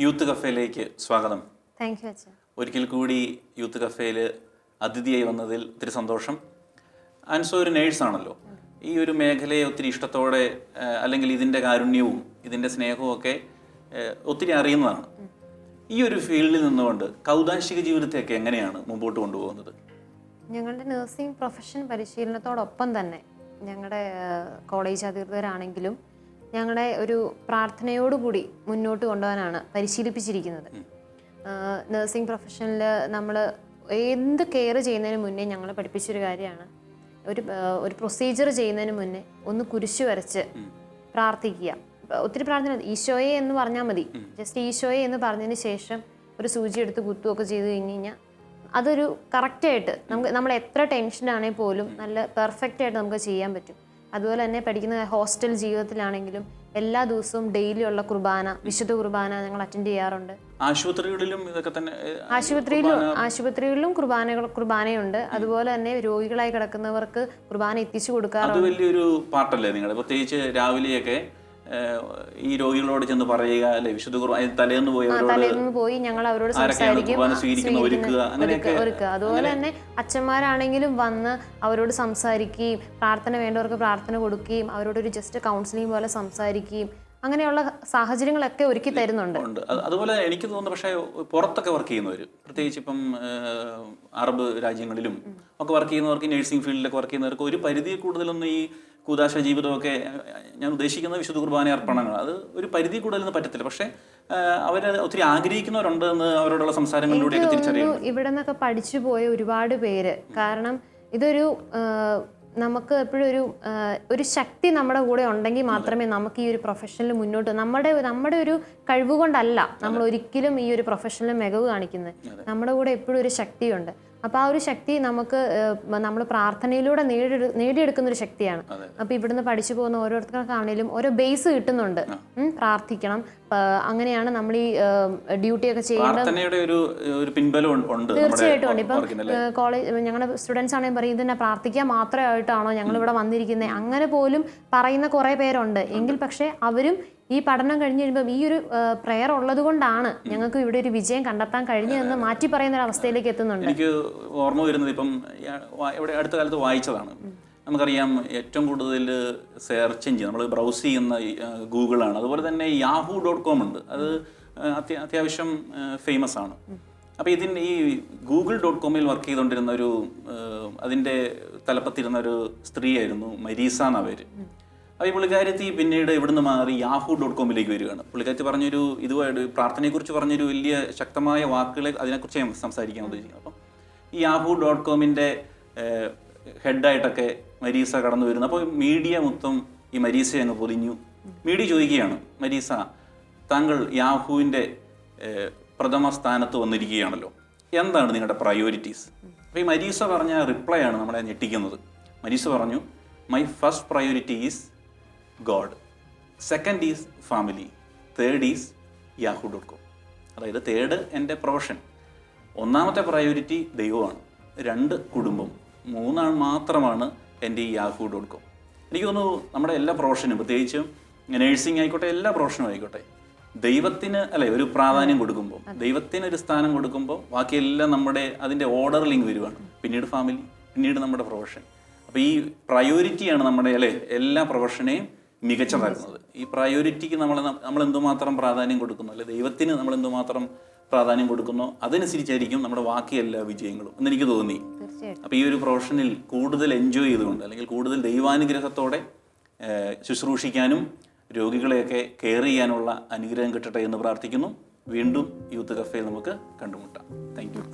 Youth കഫേയിലേക്ക് സ്വാഗതം. Thank you അച്ഛൻ. ഒരിക്കൽ കൂടി യൂത്ത് കഫേയിൽ അതിഥിയായി വന്നതിൽ ഒത്തിരി സന്തോഷം. ആൻസോ ഒരു നേഴ്സാണല്ലോ. ഈ ഒരു മേഖലയെ ഒത്തിരി ഇഷ്ടത്തോടെ അല്ലെങ്കിൽ ഇതിൻ്റെ കാരുണ്യവും ഇതിൻ്റെ സ്നേഹവും ഒക്കെ ഒത്തിരി അറിയുന്നതാണ്. ഈ ഒരു ഫീൽഡിൽ നിന്നുകൊണ്ട് കൗതാശിക ജീവിതത്തെയൊക്കെ എങ്ങനെയാണ് മുമ്പോട്ട് കൊണ്ടുപോകുന്നത്? ഞങ്ങളുടെ നഴ്സിംഗ് പ്രൊഫഷൻ പരിശീലനത്തോടൊപ്പം തന്നെ ഞങ്ങളുടെ കോളേജ് അധികൃതരാണെങ്കിലും ഞങ്ങളുടെ ഒരു പ്രാർത്ഥനയോടുകൂടി മുന്നോട്ട് കൊണ്ടുപോകാനാണ് പരിശീലിപ്പിച്ചിരിക്കുന്നത്. നഴ്സിംഗ് പ്രൊഫഷനിൽ നമ്മൾ എന്ത് കെയർ ചെയ്യുന്നതിന് മുന്നേ ഞങ്ങൾ പഠിപ്പിച്ചൊരു കാര്യമാണ്, ഒരു പ്രൊസീജിയർ ചെയ്യുന്നതിന് മുന്നേ ഒന്ന് കുരിശു വരച്ച് പ്രാർത്ഥിക്കുക. ഒത്തിരി പ്രാർത്ഥന, ഈശോയെ എന്ന് പറഞ്ഞാൽ മതി, ജസ്റ്റ് ഈശോയെ എന്ന് പറഞ്ഞതിന് ശേഷം ഒരു സൂചി എടുത്ത് കുത്തുകയൊക്കെ ചെയ്ത് കഴിഞ്ഞ് കഴിഞ്ഞാൽ അതൊരു കറക്റ്റായിട്ട് നമ്മൾ എത്ര ടെൻഷനാണെങ്കിൽ പോലും നല്ല പെർഫെക്റ്റ് ആയിട്ട് നമുക്ക് ചെയ്യാൻ പറ്റും. അതുപോലെ തന്നെ പഠിക്കുന്ന ഹോസ്റ്റൽ ജീവിതത്തിലാണെങ്കിലും എല്ലാ ദിവസവും ഡെയിലി ഉള്ള കുർബാന, വിശുദ്ധ കുർബാന ഞങ്ങൾ അറ്റൻഡ് ചെയ്യാറുണ്ട്. ആശുപത്രികളിലും ഇതൊക്കെ തന്നെ? ആശുപത്രികളിലും കുർബാനയുണ്ട്. അതുപോലെ തന്നെ രോഗികളായി കിടക്കുന്നവർക്ക് കുർബാന എത്തിച്ചു കൊടുക്കാറുണ്ട്. അത് വലിയൊരു പാർട്ടല്ലേ നിങ്ങൾ? പ്രത്യേകിച്ച് രാവിലെയൊക്കെ ഈ രോഗികളോട് ചെന്ന് പറയുക, അല്ലെ വിശുദ്ധ കുർബാന തലേന്ന് പോയി ഞങ്ങൾ അവരോട് സംസാരിക്കും, ഒരുക്കുക. അതുപോലെ തന്നെ അച്ഛന്മാരാണെങ്കിലും വന്ന് അവരോട് സംസാരിക്കുകയും പ്രാർത്ഥന വേണ്ടവർക്ക് പ്രാർത്ഥന കൊടുക്കുകയും അവരോടൊരു ജസ്റ്റ് കൗൺസിലിംഗ് പോലെ സംസാരിക്കുകയും അങ്ങനെയുള്ള സാഹചര്യങ്ങളൊക്കെ ഒരുക്കി തരുന്നുണ്ട്. അതുപോലെ എനിക്ക് തോന്നുന്നു, പക്ഷേ പുറത്തൊക്കെ വർക്ക് ചെയ്യുന്നവർ, പ്രത്യേകിച്ച് ഇപ്പം അറബ് രാജ്യങ്ങളിലും ഒക്കെ വർക്ക് ചെയ്യുന്നവർക്ക്, നഴ്സിംഗ് ഫീൽഡിലൊക്കെ വർക്ക് ചെയ്യുന്നവർക്ക് ഒരു പരിധി കൂടുതലൊന്നും ഈ കൂതാശ ജീവിതമൊക്കെ, ഞാൻ ഉദ്ദേശിക്കുന്ന വിശുദ്ധ കുർബാന അർപ്പണങ്ങൾ, അത് ഒരു പരിധി കൂടുതലൊന്നും പറ്റത്തില്ല. പക്ഷേ അവർ ഒത്തിരി ആഗ്രഹിക്കുന്നവരുണ്ടെന്ന് അവരോടുള്ള സംസാരങ്ങളിലൂടെയൊക്കെ തിരിച്ചറിയാം. ഇവിടെ നിന്നൊക്കെ പഠിച്ചു പോയ ഒരുപാട് പേര്, കാരണം ഇതൊരു നമുക്ക് എപ്പോഴും ഒരു ശക്തി നമ്മുടെ കൂടെ ഉണ്ടെങ്കിൽ മാത്രമേ നമുക്ക് ഈ ഒരു പ്രൊഫഷനിൽ മുന്നോട്ട്, നമ്മുടെ ഒരു കഴിവ് കൊണ്ടല്ല നമ്മൾ ഒരിക്കലും ഈ ഒരു പ്രൊഫഷനിൽ മികവ് കാണിക്കുന്നത്. നമ്മുടെ കൂടെ എപ്പോഴും ഒരു ശക്തിയുണ്ട്. അപ്പോൾ ആ ഒരു ശക്തി നമുക്ക് നമ്മൾ പ്രാർത്ഥനയിലൂടെ നേടിയെടുക്കുന്ന ഒരു ശക്തിയാണ്. അപ്പോൾ ഇവിടുന്ന് പഠിച്ചു പോകുന്ന ഓരോരുത്തർക്കാണെങ്കിലും ഓരോ ബേസ് കിട്ടുന്നുണ്ട്. പ്രാർത്ഥിക്കണം, അങ്ങനെയാണ് നമ്മൾ ഈ ഡ്യൂട്ടിയൊക്കെ ചെയ്യുന്നത്. തീർച്ചയായിട്ടും ഉണ്ട്. ഇപ്പം കോളേജ് ഞങ്ങളുടെ സ്റ്റുഡൻസ് ആണെങ്കിൽ പറയും, ഇതെന്നെ പ്രാർത്ഥിക്കാൻ മാത്രമായിട്ടാണോ ഞങ്ങൾ ഇവിടെ വന്നിരിക്കുന്നത്, അങ്ങനെ പോലും പറയുന്ന കുറേ പേരുണ്ട്. എങ്കിൽ പക്ഷേ അവരും ഈ പഠനം കഴിഞ്ഞ് കഴിയുമ്പം ഈ ഒരു പ്രെയർ ഉള്ളത് കൊണ്ടാണ് ഞങ്ങൾക്ക് ഇവിടെ ഒരു വിജയം കണ്ടെത്താൻ കഴിഞ്ഞതെന്ന് മാറ്റി പറയുന്ന ഒരു അവസ്ഥയിലേക്ക് എത്തുന്നുണ്ട്. എനിക്ക് ഓർമ്മ വരുന്നത്, ഇപ്പം ഇവിടെ അടുത്ത കാലത്ത് വായിച്ചതാണ്. നമുക്കറിയാം ഏറ്റവും കൂടുതൽ സെർച്ച് എഞ്ചിൻ നമ്മൾ ബ്രൗസ് ചെയ്യുന്ന ഗൂഗിളാണ്. അതുപോലെ തന്നെ yahoo.com ഉണ്ട്, അത് അത്യാവശ്യം ഫേമസ് ആണ്. അപ്പോൾ ഈ Google.com-ൽ വർക്ക് ചെയ്തുകൊണ്ടിരുന്ന അതിൻ്റെ തലപ്പത്തിരുന്ന ഒരു സ്ത്രീയായിരുന്നു മരീസ എന്ന പേര്. അപ്പോൾ ഈ പുള്ളിക്കാരത്തി പിന്നീട് ഇവിടുന്ന് മാറി yahoo.com-ലേക്ക് വരികയാണ്. പുള്ളിക്കാരത്തി പറഞ്ഞൊരു ഇതുമായിട്ട് പ്രാർത്ഥനയെക്കുറിച്ച് പറഞ്ഞൊരു വലിയ ശക്തമായ വാക്കുകളെ അതിനെക്കുറിച്ച് ഞാൻ സംസാരിക്കാൻ ഉദ്ദേശിക്കുന്നത്. അപ്പം ഈ yahoo.com-ൻ്റെ ഹെഡായിട്ടൊക്കെ മരീസ കടന്നു വരുന്നു. അപ്പോൾ മീഡിയ മൊത്തം ഈ മരീസയെ അങ്ങ് പൊതിഞ്ഞു. മീഡിയ ചോദിക്കുകയാണ്, മരീസ താങ്കൾ യാഹൂവിൻ്റെ പ്രഥമ സ്ഥാനത്ത് വന്നിരിക്കുകയാണല്ലോ, എന്താണ് നിങ്ങളുടെ പ്രയോറിറ്റീസ്? അപ്പോൾ ഈ മരീസ പറഞ്ഞ റിപ്ലൈ ആണ് നമ്മളെ ഞെട്ടിക്കുന്നത്. മരീസ പറഞ്ഞു, my first priority is God, second is family, third is yahoo.com. അതായത് തേർഡ് എൻ്റെ പ്രൊഫഷൻ, ഒന്നാമത്തെ പ്രയോറിറ്റി ദൈവമാണ്, 2 കുടുംബം, 3 മാത്രമാണ് എൻ്റെ ഈ yahoo.com. എനിക്ക് തോന്നുന്നു നമ്മുടെ എല്ലാ പ്രൊഫഷനും, പ്രത്യേകിച്ചും നേഴ്സിംഗ് ആയിക്കോട്ടെ, എല്ലാ പ്രൊഫഷനും ആയിക്കോട്ടെ, ദൈവത്തിന് ഒരു പ്രാധാന്യം കൊടുക്കുമ്പോൾ, ദൈവത്തിന് ഒരു സ്ഥാനം കൊടുക്കുമ്പോൾ ബാക്കിയെല്ലാം അതിൻ്റെ ഓർഡറിലിങ് വരുവാണ്. പിന്നീട് ഫാമിലി, പിന്നീട് നമ്മുടെ പ്രൊഫഷൻ. അപ്പോൾ ഈ പ്രയോറിറ്റിയാണ് നമ്മുടെ എല്ലാ പ്രൊഫഷനെയും മികച്ചതാക്കുന്നത്. ഈ പ്രയോറിറ്റിക്ക് നമ്മൾ എന്തുമാത്രം പ്രാധാന്യം കൊടുക്കുന്നു, ദൈവത്തിന് നമ്മൾ എന്തുമാത്രം പ്രാധാന്യം കൊടുക്കുന്നോ അതനുസരിച്ചായിരിക്കും നമ്മുടെ ബാക്കി എല്ലാ വിജയങ്ങളും എന്നെനിക്ക് തോന്നി. അപ്പോൾ ഈ ഒരു പ്രൊഫഷനിൽ കൂടുതൽ എൻജോയ് ചെയ്തുകൊണ്ട്, അല്ലെങ്കിൽ കൂടുതൽ ദൈവാനുഗ്രഹത്തോടെ ശുശ്രൂഷിക്കാനും രോഗികളെയൊക്കെ കെയർ ചെയ്യാനുള്ള അനുഗ്രഹം കിട്ടട്ടെ എന്ന് പ്രാർത്ഥിക്കുന്നു. വീണ്ടും യൂത്ത് കഫേയിൽ നമുക്ക് കണ്ടുമുട്ടാം. Thank you.